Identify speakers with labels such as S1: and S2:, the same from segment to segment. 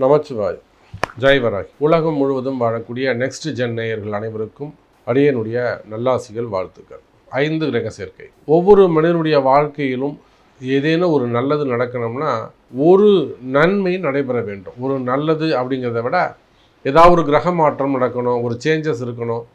S1: நமச்சிவாய், ஜெய் வராகி. உலகம் முழுவதும் வாழக்கூடிய நெக்ஸ்ட் ஜென் நேயர்கள் அனைவருக்கும் அடியனுடைய நல்லாசிகள், வாழ்த்துக்கள். 5 கிரக சேர்க்கை. ஒவ்வொரு மனிதனுடைய வாழ்க்கையிலும் ஏதேனும் ஒரு நல்லது நடக்கணும்னா ஒரு நன்மை நடைபெற வேண்டும். ஒரு நல்லது அப்படிங்கிறத விட ஏதாவது ஒரு கிரக மாற்றம் நடக்கணும், ஒரு சேஞ்சஸ் இருக்கணும்.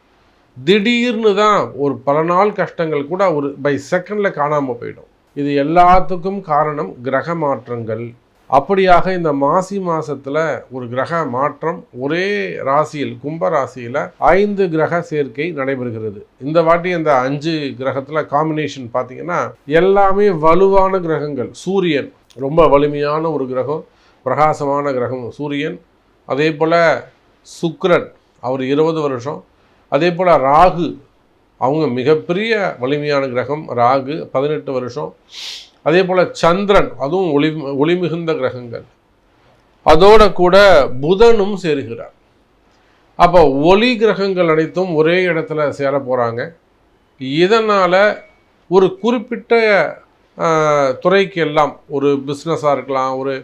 S1: திடீர்னு தான் ஒரு பல நாள் கஷ்டங்கள் கூட ஒரு பை செகண்டில் காணாமல் போயிடும். இது எல்லாத்துக்கும் காரணம் கிரக மாற்றங்கள். அப்படியாக இந்த மாசி மாதத்தில் ஒரு கிரக மாற்றம் ஒரே ராசியில், கும்ப ராசியில் 5 கிரக சேர்க்கை நடைபெறுகிறது. இந்த வாட்டி அந்த 5 கிரகத்தில் காம்பினேஷன் பார்த்தீங்கன்னா எல்லாமே வலுவான கிரகங்கள். சூரியன் ரொம்ப வலிமையான ஒரு கிரகம், பிரகாசமான கிரகம் சூரியன். அதே போல் சுக்கிரன், அவர் 20 வருஷம். அதே போல் ராகு, அவங்க மிகப்பெரிய வலிமையான கிரகம். ராகு 18 வருஷம். அதே போல் சந்திரன், அதுவும் ஒளி மிகுந்த கிரகங்கள். அதோட கூட புதனும் சேருகிறார். அப்போ ஒளி கிரகங்கள் அனைத்தும் ஒரே இடத்துல சேர போகிறாங்க. இதனால் ஒரு குறிப்பிட்ட துறைக்கு எல்லாம், ஒரு பிஸ்னஸாக இருக்கலாம், ஒரு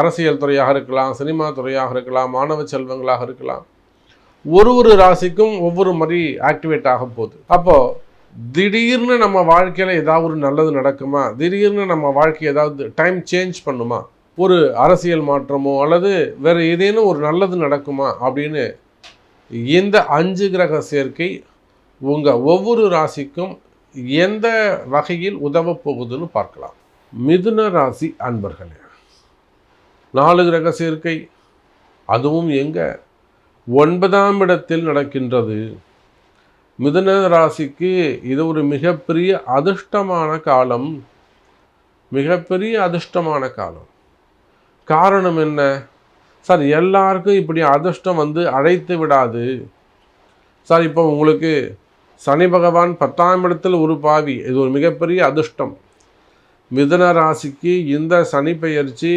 S1: அரசியல் துறையாக இருக்கலாம், சினிமா துறையாக இருக்கலாம், மாணவ செல்வங்களாக இருக்கலாம், ஒரு ராசிக்கும் ஒவ்வொரு மாதிரி ஆக்டிவேட் ஆக போகுது. அப்போது திடீர்னு நம்ம வாழ்க்கையில் ஏதாவது ஒரு நல்லது நடக்குமா? திடீர்னு நம்ம வாழ்க்கையை ஏதாவது டைம் சேஞ்ச் பண்ணுமா? ஒரு அரசியல் மாற்றமோ அல்லது வேறு ஏதேனும் ஒரு நல்லது நடக்குமா அப்படின்னு இந்த 5 கிரக சேர்க்கை உங்கள் ஒவ்வொரு ராசிக்கும் எந்த வகையில் உதவ போகுதுன்னு பார்க்கலாம். மிதுன ராசி அன்பர்களே, 4 கிரக சேர்க்கை, அதுவும் எங்கே? 9ஆம் இடத்தில் நடக்கின்றது. மிதுன ராசிக்கு இது ஒரு மிகப்பெரிய அதிர்ஷ்டமான காலம். மிகப்பெரிய அதிர்ஷ்டமான காலம். காரணம் என்ன சார்? எல்லாருக்கும் இப்படி அதிர்ஷ்டம் வந்து அழைத்து விடாது சார். இப்போ உங்களுக்கு சனி பகவான் 10ஆம் இடத்தில் ஒரு பாவி, இது ஒரு மிகப்பெரிய அதிர்ஷ்டம். மிதுன ராசிக்கு இந்த சனி பெயர்ச்சி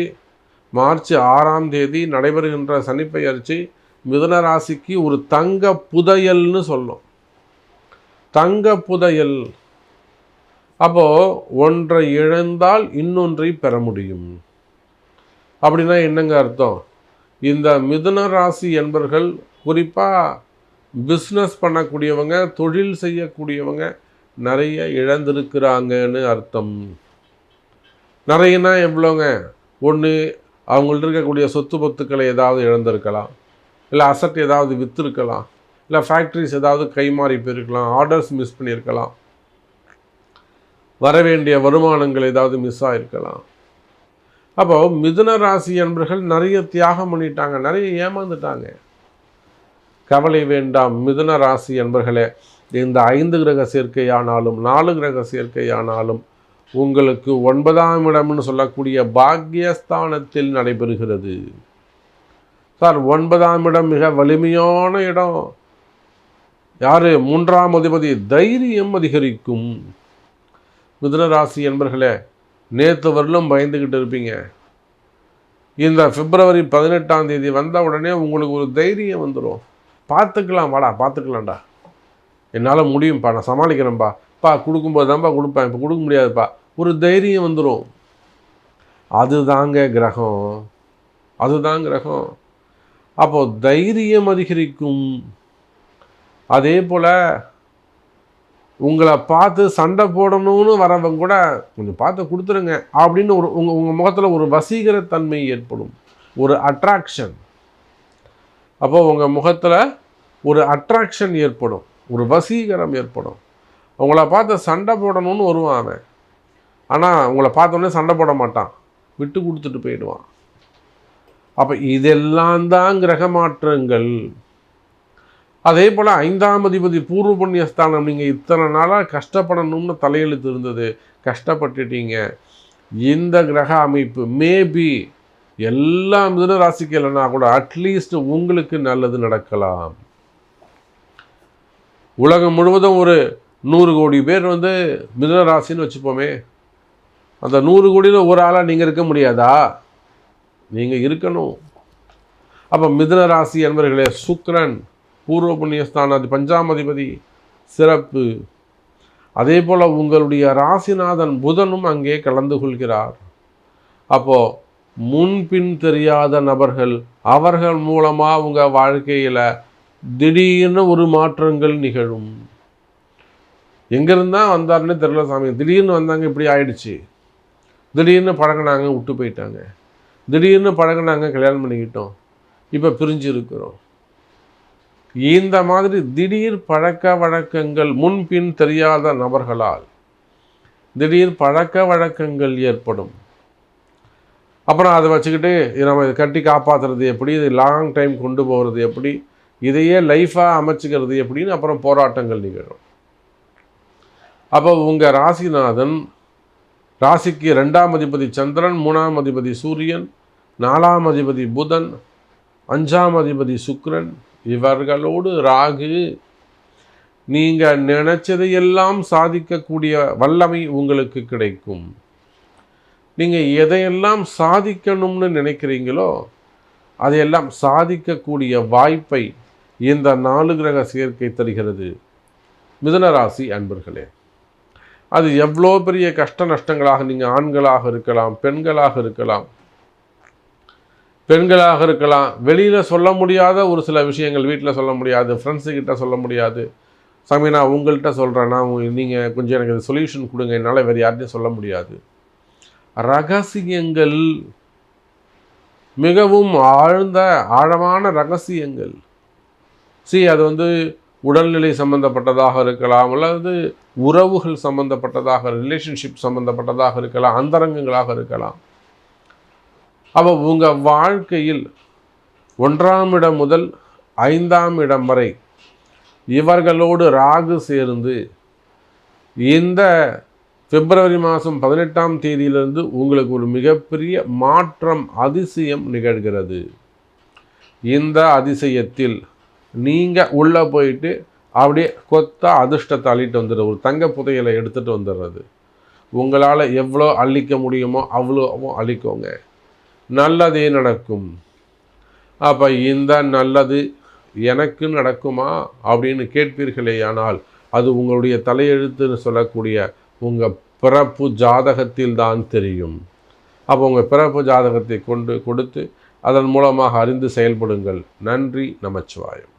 S1: மார்ச் 6ஆம் தேதி நடைபெறுகின்ற சனி பெயர்ச்சி மிதுன ராசிக்கு ஒரு தங்க புதையல்னு சொல்லும். தங்க புதையல். அப்போது ஒன்றை இழந்தால் இன்னொன்றை பெற முடியும். அப்படின்னா என்னங்க அர்த்தம்? இந்த மிதுன ராசி என்பர்கள் குறிப்பாக பிஸ்னஸ் பண்ணக்கூடியவங்க, தொழில் செய்யக்கூடியவங்க நிறைய இழந்திருக்கிறாங்கன்னு அர்த்தம். நிறையனா எவ்வளோங்க? ஒன்று, அவங்கள்ட்ட இருக்கக்கூடிய சொத்து பத்துக்களை ஏதாவது இழந்திருக்கலாம், இல்லை அசட் ஏதாவது விற்றுருக்கலாம், இல்லை ஃபேக்ட்ரிஸ் ஏதாவது கைமாறி போயிருக்கலாம், ஆர்டர்ஸ் மிஸ் பண்ணியிருக்கலாம், வர வேண்டிய வருமானங்கள் ஏதாவது மிஸ் ஆகிருக்கலாம். அப்போ மிதுன ராசி என்பர்கள் நிறைய தியாகம் பண்ணிட்டாங்க, நிறைய ஏமாந்துட்டாங்க. கவலை வேண்டாம் மிதுன ராசி என்பர்களே. இந்த 5 கிரக சேர்க்கையானாலும் 4 கிரக சேர்க்கையானாலும் உங்களுக்கு 9ஆம் இடம்னு சொல்லக்கூடிய பாக்யஸ்தானத்தில் நடைபெறுகிறது. சார், 9ஆம் இடம் மிக வலிமையான இடம். யார்? 3ஆம் அதிபதி. தைரியம் அதிகரிக்கும். மிதுன ராசி என்பர்களே, நேற்று வரலும் பயந்துக்கிட்டு இருப்பீங்க. இந்த பிப்ரவரி 18ஆம் தேதி வந்த உடனே உங்களுக்கு ஒரு தைரியம் வந்துடும். பார்த்துக்கலாம், வாடா பார்த்துக்கலாம்டா, என்னால் முடியும்ப்பா, நான் சமாளிக்கிறேன்ப்பா, கொடுக்கும்போது தான்ப்பா கொடுப்பேன், இப்போ கொடுக்க முடியாதுப்பா, ஒரு தைரியம் வந்துடும். அதுதாங்க கிரகம், அதுதான் கிரகம். அப்போது தைரியம் அதிகரிக்கும். அதே போல் உங்களை பார்த்து சண்டை போடணும்னு வரவங்க கூட கொஞ்சம் பார்த்து கொடுத்துருங்க அப்படின்னு உங்கள் முகத்தில் ஒரு வசீகரத்தன்மை ஏற்படும், ஒரு அட்ராக்ஷன். அப்போது உங்கள் முகத்தில் ஒரு அட்ராக்ஷன் ஏற்படும், ஒரு வசீகரம் ஏற்படும். உங்களை பார்த்து சண்டை போடணும்னு வருவான் அவன். ஆனால் உங்களை பார்த்தோன்னே சண்டை போட மாட்டான், விட்டு கொடுத்துட்டு போயிடுவான். அப்போ இதெல்லாம் தான் கிரக மாற்றங்கள். அதே போல் 5ஆம் அதிபதி பூர்வ புண்ணியஸ்தானம். நீங்கள் இத்தனை நாளாக கஷ்டப்படணும்னு தலையெழுத்து இருந்தது, கஷ்டப்பட்டுட்டீங்க. இந்த கிரக அமைப்பு மேபி எல்லா மிதுன ராசிக்கு இல்லைன்னா கூட அட்லீஸ்ட் உங்களுக்கு நல்லது நடக்கலாம். உலகம் முழுவதும் ஒரு 100 கோடி பேர் வந்து மிதுன ராசின்னு வச்சுப்போமே. அந்த 100 கோடியில் ஒரு ஆளாக நீங்கள் இருக்க முடியாதா? நீங்கள் இருக்கணும். அப்போ மிதுன ராசி என்பவர்களே, சுக்கிரன் பூர்வ புண்ணியஸ்தான 5ஆம் அதிபதி சிறப்பு. அதே போல் உங்களுடைய ராசிநாதன் புதனும் அங்கே கலந்து கொள்கிறார். அப்போது முன்பின் தெரியாத நபர்கள், அவர்கள் மூலமாக உங்கள் வாழ்க்கையில் திடீர்னு ஒரு மாற்றங்கள் நிகழும். எங்கேருந்தா வந்தாருன்னு தெரியல சாமி, திடீர்னு வந்தாங்க, இப்படி ஆயிடுச்சு, திடீர்னு பழகினாங்க, விட்டு போயிட்டாங்க, திடீர்னு பழகினாங்க, கல்யாணம் பண்ணிக்கிட்டோம், இப்போ பிரிஞ்சு இருக்கிறோம். இந்த மாதிரி திடீர் பழக்க வழக்கங்கள், முன்பின் தெரியாத நபர்களால் திடீர் பழக்க வழக்கங்கள் ஏற்படும். அப்புறம் அதை வச்சுக்கிட்டு நம்ம இதை கட்டி காப்பாற்றுறது எப்படி, இது லாங் டைம் கொண்டு போகிறது எப்படி, இதையே லைஃபாக அமைச்சிக்கிறது எப்படின்னு அப்புறம் போராட்டங்கள் நிகழும். அப்போ உங்கள் ராசிநாதன், ராசிக்கு 2ஆம் அதிபதி சந்திரன், 3ஆம் அதிபதி சூரியன், 4ஆம் அதிபதி புதன், 5ஆம் அதிபதி சுக்கிரன், இவர்களோடு ராகு, நீங்கள் நினைச்சதையெல்லாம் சாதிக்கக்கூடிய வல்லமை உங்களுக்கு கிடைக்கும். நீங்கள் எதையெல்லாம் சாதிக்கணும்னு நினைக்கிறீங்களோ அதையெல்லாம் சாதிக்கக்கூடிய வாய்ப்பை இந்த 4 கிரக சேர்க்கை தருகிறது. மிதுன ராசி அன்பர்களே, அது எவ்வளோ பெரிய கஷ்ட நஷ்டங்களாக, நீங்கள் ஆண்களாக இருக்கலாம், பெண்களாக இருக்கலாம், வெளியில் சொல்ல முடியாத ஒரு சில விஷயங்கள், வீட்டில் சொல்ல முடியாது, ஃப்ரெண்ட்ஸுக்கிட்ட சொல்ல முடியாது, சாமி நான் உங்கள்கிட்ட சொல்கிறேன்னா நீங்கள் கொஞ்சம் எனக்கு சொல்யூஷன் கொடுங்க, என்னால் வேறு யார்ட்டையும் சொல்ல முடியாது. ரகசியங்கள், மிகவும் ஆழ்ந்த ஆழமான ரகசியங்கள். அது உடல்நிலை சம்பந்தப்பட்டதாக இருக்கலாம், அல்லது உறவுகள் சம்பந்தப்பட்டதாக, ரிலேஷன்ஷிப் சம்பந்தப்பட்டதாக இருக்கலாம், அந்தரங்கங்களாக இருக்கலாம். அப்போ உங்கள் வாழ்க்கையில் 1ஆம் இடம் முதல் 5ஆம் இடம் வரை இவர்களோடு ராகு சேர்ந்து இந்த பிப்ரவரி மாதம் 18ஆம் தேதியிலிருந்து உங்களுக்கு ஒரு மிகப்பெரிய மாற்றம், அதிசயம் நிகழ்கிறது. இந்த அதிசயத்தில் நீங்கள் உள்ளே போயிட்டு அப்படியே கொத்தா அதிர்ஷ்டத்தை அள்ளிட்டு வந்துடுற, ஒரு தங்க புதையலை எடுத்துகிட்டு வந்துடுறது. உங்களால் எவ்வளோ அள்ளிக்க முடியுமோ அவ்வளோ அள்ளிக்கோங்க, நல்லதே நடக்கும். அப்போ இந்த நல்லது எனக்கு நடக்குமா அப்படின்னு கேட்பீர்களேயானால், அது உங்களுடைய தலையெழுத்துன்னு சொல்லக்கூடிய உங்கள் பிறப்பு ஜாதகத்தில் தான் தெரியும். அப்போ உங்கள் பிறப்பு ஜாதகத்தை கொடுத்து அதன் மூலமாக அறிந்து செயல்படுங்கள். நன்றி, நமச்சிவாயம்.